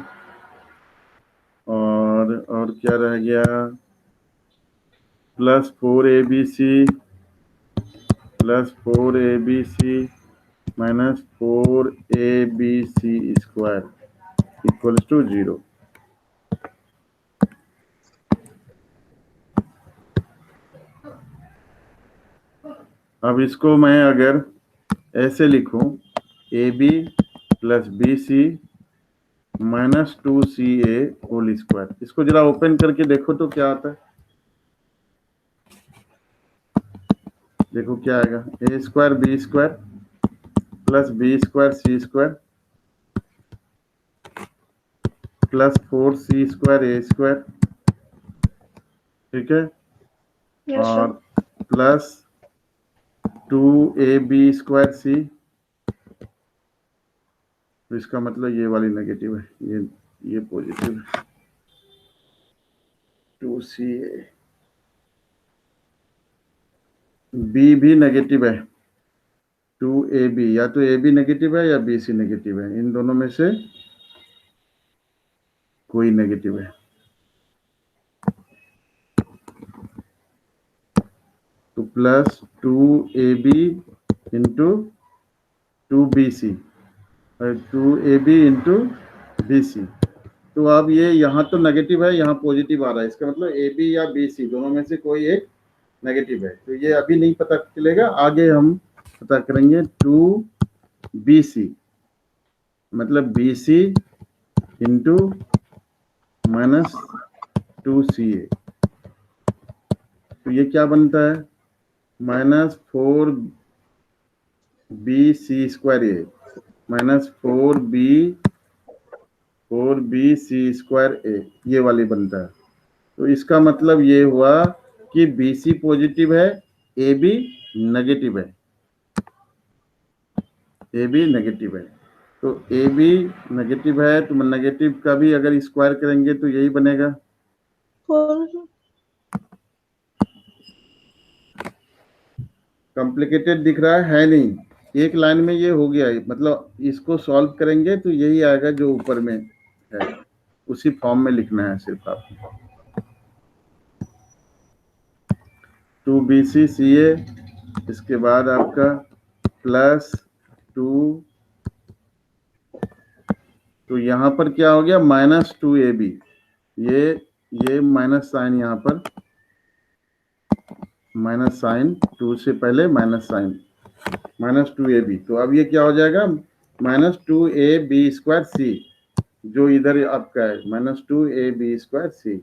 और क्या रह गया, +4abc +4abc -4abc square equals to 0। अब इसको मैं अगर ऐसे लिखूं, AB plus BC -2CA whole square, इसको जरा ओपन करके देखो तो क्या आता है, देखो क्या आएगा, A square B square plus B square C square plus 4C square A square, ठीक है, Yes, sir. और प्लस 2ab स्क्वायर सी, तो इसका मतलब ये वाली नेगेटिव है, ये पॉजिटिव है, 2CA। बी भी नेगेटिव है, 2ab, या तो ए बी नेगेटिव है या बी सी नेगेटिव है, इन दोनों में से कोई नेगेटिव है। तो प्लस 2ab इंटू 2bc और 2ab इंटू bc, तो अब ये यहाँ तो नेगेटिव है, यहाँ पॉजिटिव आ रहा है, इसका मतलब ए बी या बी सी दोनों में से कोई एक नेगेटिव है, तो ये अभी नहीं पता चलेगा, आगे हम पता करेंगे। 2bc मतलब bc इंटू -2ca, तो ये क्या बनता है, -4bc स्क्वायर ए -4bc स्क्वायर ए, ये वाली बनता है। तो इसका मतलब ये हुआ कि BC पॉजिटिव है, AB नेगेटिव है, AB नेगेटिव है, तो AB नेगेटिव है, तो नेगेटिव का भी अगर स्क्वायर करेंगे तो यही बनेगा। कॉम्प्लिकेटेड दिख रहा है नहीं, एक लाइन में ये हो गया है, मतलब इसको सॉल्व करेंगे तो यही आएगा जो ऊपर में है, उसी फॉर्म में लिखना है सिर्फ आपको। 2bcca, इसके बाद आपका +2, तो यहाँ पर क्या हो गया, -2ab, ये माइनस साइन, यहाँ पर माइनस साइन, 2 से पहले माइनस साइन, -2ab, तो अब ये क्या हो जाएगा, -2ab स्क्वायर सी, जो इधर आपका है -2ab स्क्वायर सी।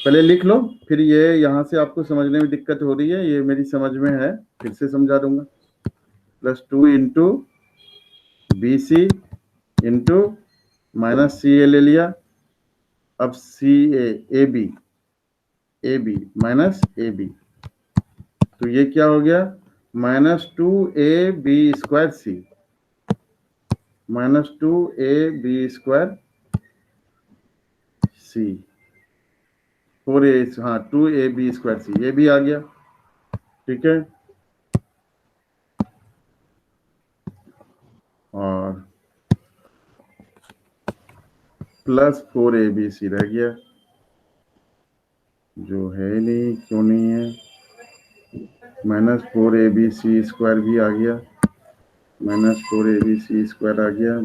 पहले लिख लो, फिर ये यहाँ से आपको समझने में दिक्कत हो रही है, ये मेरी समझ में है, फिर से समझा दूंगा। +2 into B C into minus C A ले लिया, अब C A B minus A B, तो ये क्या हो गया, -2ab² सी, -2ab² सी 4a, हाँ 2ab² सी, ये भी आ गया, ठीक है। और +4abc रह गया, जो है नहीं, क्यों नहीं है, -4abc² भी आ गया, -4abc² आ गया,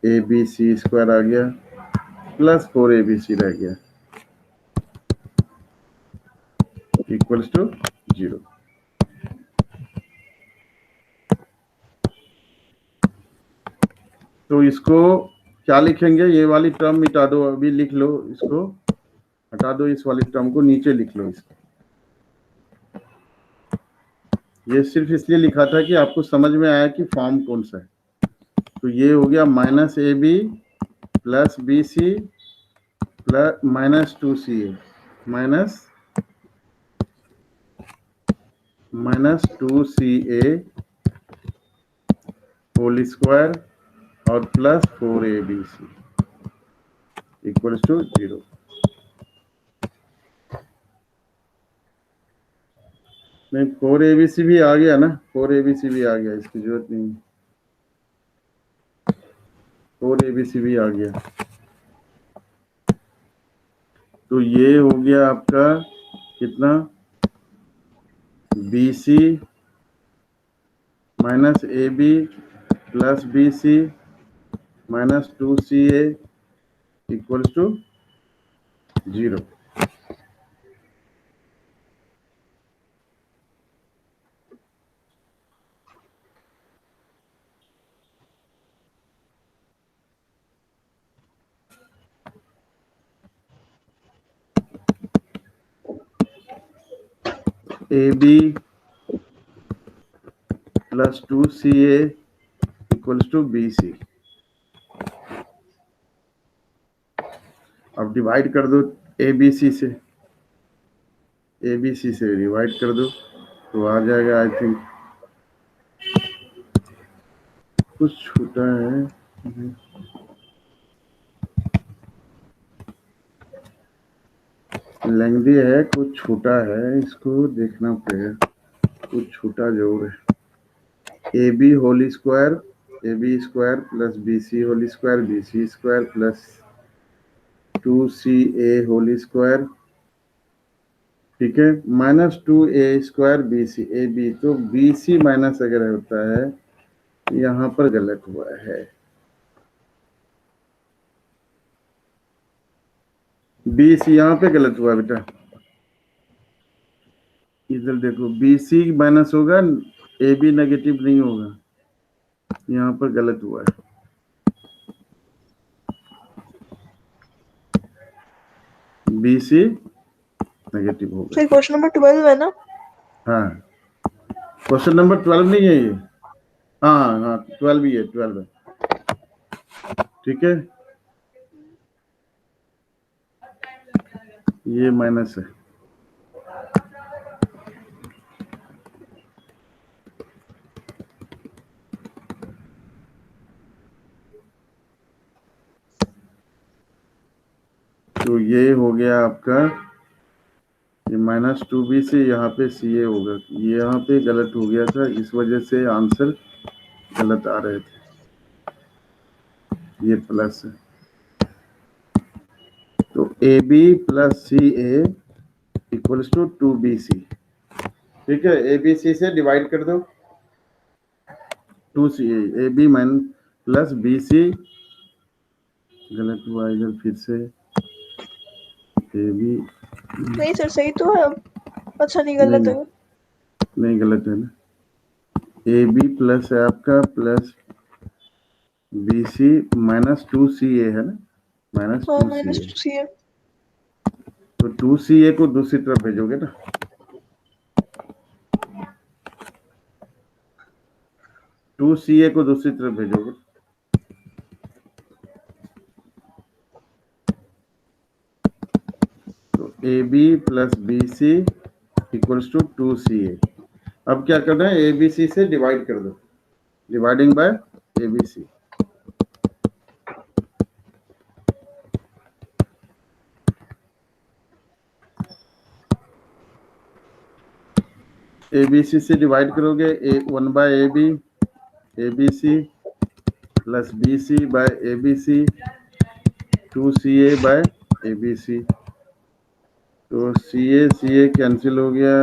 -4abc² आ गया, +4abc रह गया, इक्वल्स टू 0। तो इसको क्या लिखेंगे, ये वाली टर्म मिटा दो, अभी लिख लो, इसको हटा दो, इस वाली टर्म को नीचे लिख लो इसको। ये सिर्फ इसलिए लिखा था कि आपको समझ में आया कि फॉर्म कौन सा है। तो ये हो गया -ab + bc plus -2ca -2ca whole square और +4abc इक्वल्स टू 0। नहीं, 4abc भी आ गया ना, 4abc भी आ गया, इसकी जरूरत नहीं, 4abc भी आ गया। तो ये हो गया आपका कितना, bc -ab + bc -2ca equals to 0। ab + 2ca equals to bc। अब डिवाइड कर दो abc से, abc से डिवाइड कर दो, तो आ जाएगा, आई थिंक कुछ छोटा है, लेंथी है, कुछ छोटा है, इसको देखना पड़ेगा, कुछ छोटा जरूर है। ab whole square + bc whole square bc² + 2ca whole square, ठीक है, -2a² bc ab, तो bc माइनस अगर होता है, यहाँ पर गलत हुआ है, bc यहाँ पे गलत हुआ बेटा, इधर देखो, bc माइनस होगा, ab नेगेटिव नहीं होगा, यहाँ पर गलत हुआ है, bc नेगेटिव होगा। सर क्वेश्चन नंबर 12 है ना? हाँ, क्वेश्चन नंबर 12 नहीं है ये, हाँ हाँ 12 ही है, 12 है, ठीक है, ये माइनस है। तो ये हो गया आपका, ये -2b से यहाँ पे ca होगा, ये यहाँ पे गलत हो गया था, इस वजह से आंसर गलत आ रहे थे, ये प्लस है, तो ab + ca equals to 2bc, ठीक है, abc से डिवाइड कर दो, 2ca ab + bc, गलत हुआ इधर फिर से, ab नहीं सर सही तो है, अच्छा नहीं गलत है, नहीं गलत है ना, ab प्लस है आपका + bc -2ca है ना, माइनस हाँ, 2 माइनस CA। 2CA। तो 2 CA को दूसरी तरफ भेजोगे ना, टू CA को दूसरी तरफ भेजोगे, तो AB plus BC equals to 2 CA। अब क्या करना है, ABC से डिवाइड कर दो, डिवाइडिंग बाय ABC। ABC से डिवाइड करोगे, 1 by AB, ABC plus BC by ABC, 2 CA by ABC। तो CA कैंसिल हो गया,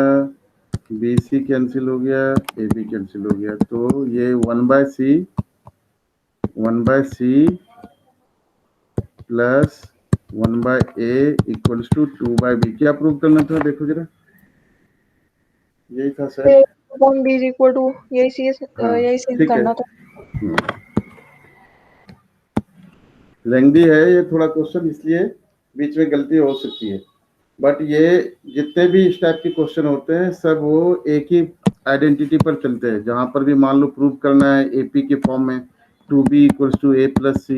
BC कैंसिल हो गया, AB कैंसिल हो गया। तो ये 1 by C plus 1 by A equals to 2 by B। क्या प्रूव करना था, देखो जरा, यही था sir. B is equal to यही चीज ठीक है, करना था। लेंदी है ये थोड़ा क्वेश्चन, इसलिए बीच में गलती हो सकती है, बट ये जितने भी इस टाइप के क्वेश्चन होते हैं सब वो एक ही आइडेंटिटी पर चलते हैं। जहां पर भी मान लो प्रूव करना है AP के फॉर्म में 2B equals to A plus C,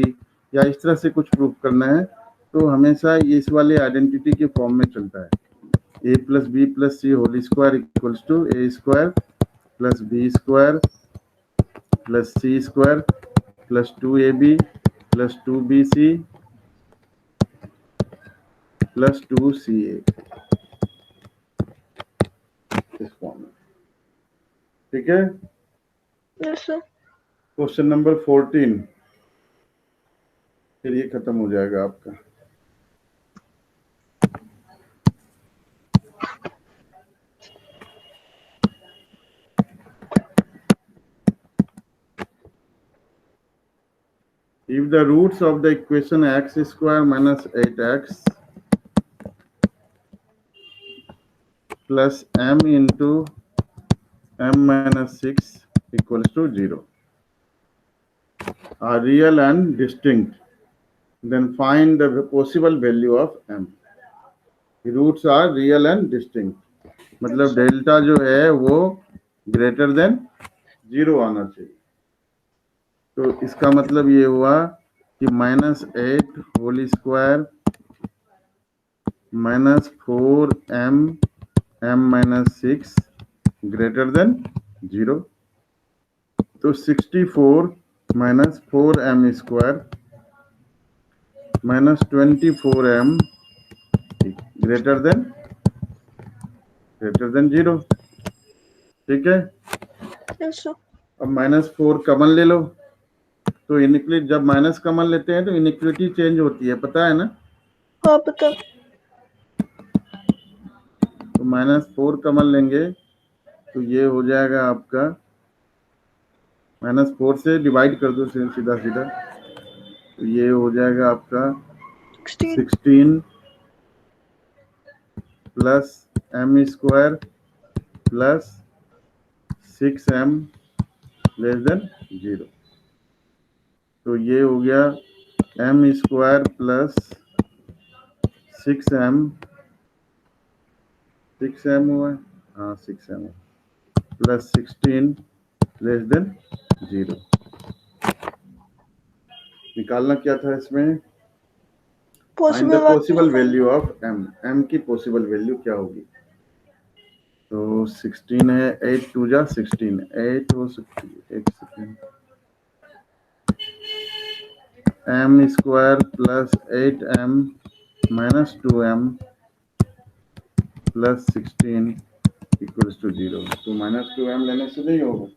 या इस तरह से कुछ प्रूव करना है, तो हमेशा इस वाले आइडेंटिटी के फॉर्म में चलता है। A plus B plus C whole square equals to A square plus B square plus C square plus 2AB plus 2BC plus 2CA, इस फॉर्म में। ठीक है, Yes, sir. क्वेश्चन नंबर 14, फिर ये खत्म हो जाएगा आपका। If the roots of the equation x square minus 8x plus m into m minus 6 equals to 0 are real and distinct, then find the possible value of m. The roots are real and distinct, मतलब delta जो है वो greater than 0 आना चाहिए। तो इसका मतलब ये हुआ कि -8 whole square minus 4m m minus 6 greater than 0। तो 64 minus 4m square minus 24m greater than 0। ठीक है, Yes, sir. अब -4 कमन ले लो, तो इनइक्वलिटी, जब माइनस कमन लेते हैं तो इनइक्वलिटी चेंज होती है, पता है ना। हाँ, पता। तो -4 कमन लेंगे तो ये हो जाएगा आपका, -4 से डिवाइड कर दो सीधा सीधा, तो ये हो जाएगा आपका 16 plus m square plus 6m less than 0। तो ये हो गया m स्क्वायर प्लस 6m हुआ, हाँ 6m प्लस 16 लेस देन 0। निकालना क्या था इसमें, find the possible value of m की पॉसिबल वैल्यू क्या होगी। तो 16 है, 8 2 जा 16, 8 हो सकती है, 1 second, m square plus 8m minus 2m plus 16 equals to 0। तो -2m लेने से नहीं होगा,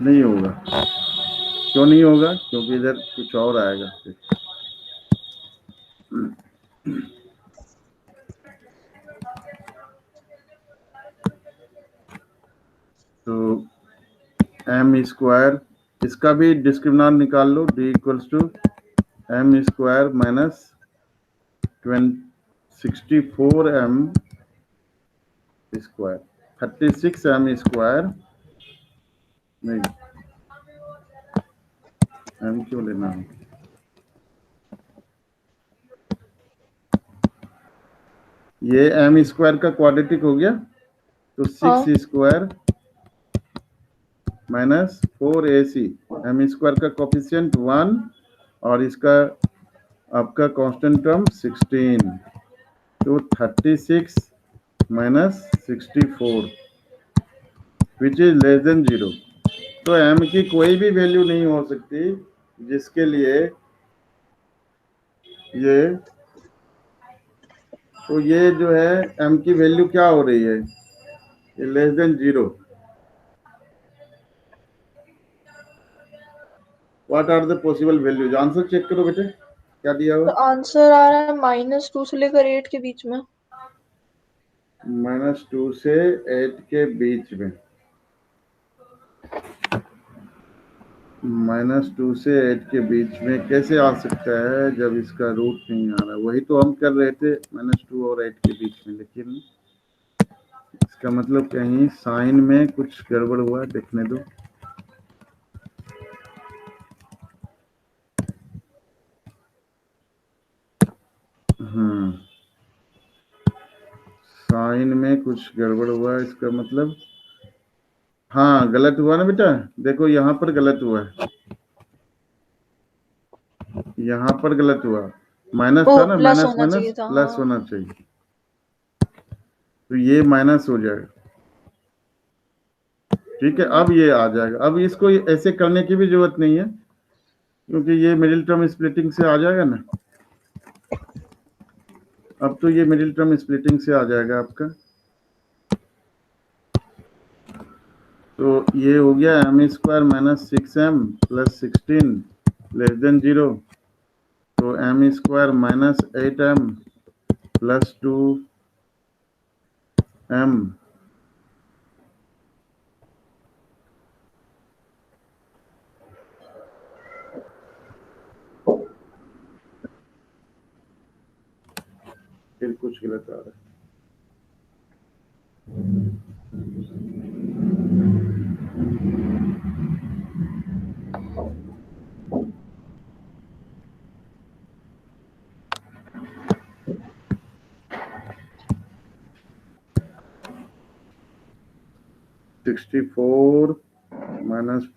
नहीं होगा। क्यों नहीं होगा, क्योंकि इधर कुछ और आएगा। तो m स्क्वायर, इसका भी डिस्क्रिमिनेंट निकाल लो, d equals to m square minus 64m square, 36m square नहीं, m क्यों लेना है? ये m स्क्वायर का क्वाड्रेटिक हो गया, तो 6 square minus 4ac, m square का कोफिशिएंट 1 और इसका आपका कांस्टेंट टर्म 16, तो 36 minus 64 which is less than 0। तो m की कोई भी वैल्यू नहीं हो सकती जिसके लिए ये, तो ये जो है m की वैल्यू क्या हो रही है, ये less than 0। What are the possible values? Answer check करो बेटे, क्या दिया हुआ? तो आंसर आ रहा है -2 से लेकर 8 के बीच में। -2 से 8 के बीच में, -2 से 8 के बीच में कैसे आ सकता है जब इसका रूट नहीं आ रहा? वही तो हम कर रहे थे, -2 और 8 के बीच में, लेकिन इसका मतलब कहीं साइन में कुछ गड़बड़ हुआ, देखने दो। साइन में कुछ गड़बड़ हुआ, इसका मतलब हाँ गलत हुआ ना बेटा, देखो यहाँ पर गलत हुआ है, यहाँ पर गलत हुआ, माइनस था ना, प्लस माइनस होना माइनस चाहिए था, प्लस हाँ। होना चाहिए, तो ये माइनस हो जाएगा। ठीक है, अब ये आ जाएगा। अब इसको ऐसे करने की भी जरूरत नहीं है, क्योंकि ये मिडिल टर्म स्प्लिटिंग से आ जाएगा ना। अब तो ये मिडिल टर्म स्प्लिटिंग से आ जाएगा आपका, तो ये हो गया m square minus 6m plus 16 less than 0, तो m square minus 8m plus 2m, फिर कुछ गलत आ रहा है। -64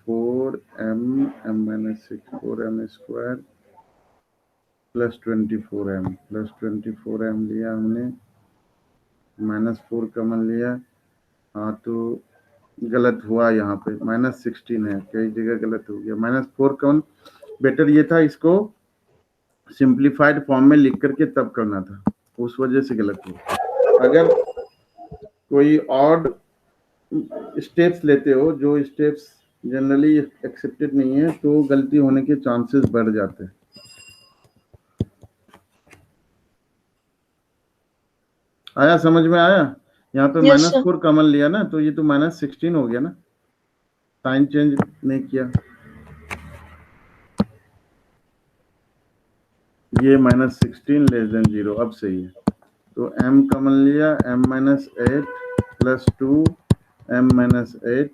4m m minus 6 4m square plus 24m लिया हमने, -4 कॉमन लिया, हाँ तो गलत हुआ, यहाँ पे -16 है, कई जगह गलत हो गया। -4 कॉमन, बेटर ये था इसको सिंप्लीफाइड फॉर्म में लिख करके तब करना था, उस वजह से गलत हुआ। अगर कोई ऑड स्टेप्स लेते हो, जो स्टेप्स जनरली एक्सेप्टेड नहीं है, तो गलती होने के चांसेस बढ़ जाते हैं। आया, समझ में आया? यहाँ पे यस सर। -4 कॉमन लिया ना, तो ये तो -16 हो गया ना, साइन चेंज नहीं किया, ये -16 लेस देन 0, अब सही है। तो m कॉमन लिया, m minus 8 plus 2 m minus 8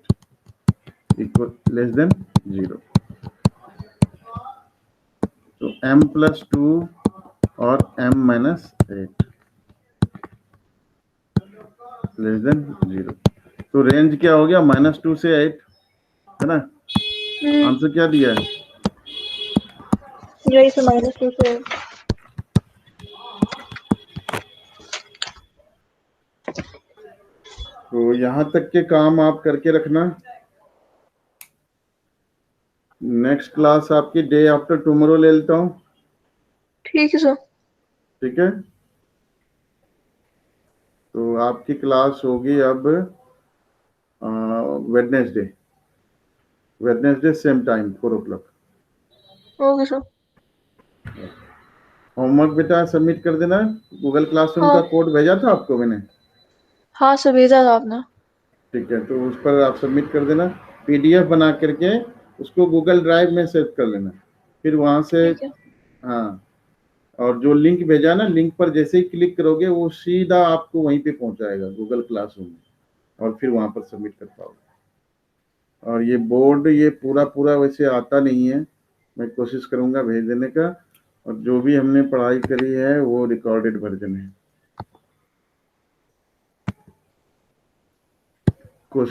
equal less than 0, तो m प्लस 2 और m माइनस 8 लेस देन 0, तो रेंज क्या हो गया, -2 से 8, है ना? आंसर क्या दिया है? यही से -2 से 8। तो यहाँ तक के काम आप करके रखना। नेक्स्ट क्लास आपकी डे आफ्टर टुमारो ले लेता हूँ, ठीक है सर। ठीक है? तो आपकी क्लास होगी अब Wednesday same time 4 o'clock। Okay sir. Homework बेटा सबमिट कर देना, गूगल क्लासरूम का हाँ कोड भेजा था आपको मैंने, हाँ सर, भेजा था आपने। ठीक है, तो उस पर आप सबमिट कर देना, पीडीएफ बना करके उसको गूगल ड्राइव में सेव कर लेना, फिर वहां से, ठीक है। हाँ, और जो लिंक भेजा ना, लिंक पर जैसे ही क्लिक करोगे वो सीधा आपको वहीं पे पहुंचाएगा गूगल क्लासरूम में, और फिर वहां पर सबमिट कर पाओगे। और ये बोर्ड ये पूरा पूरा वैसे आता नहीं है, मैं कोशिश करूंगा भेज देने का, और जो भी हमने पढ़ाई करी है वो रिकॉर्डेड वर्जन है।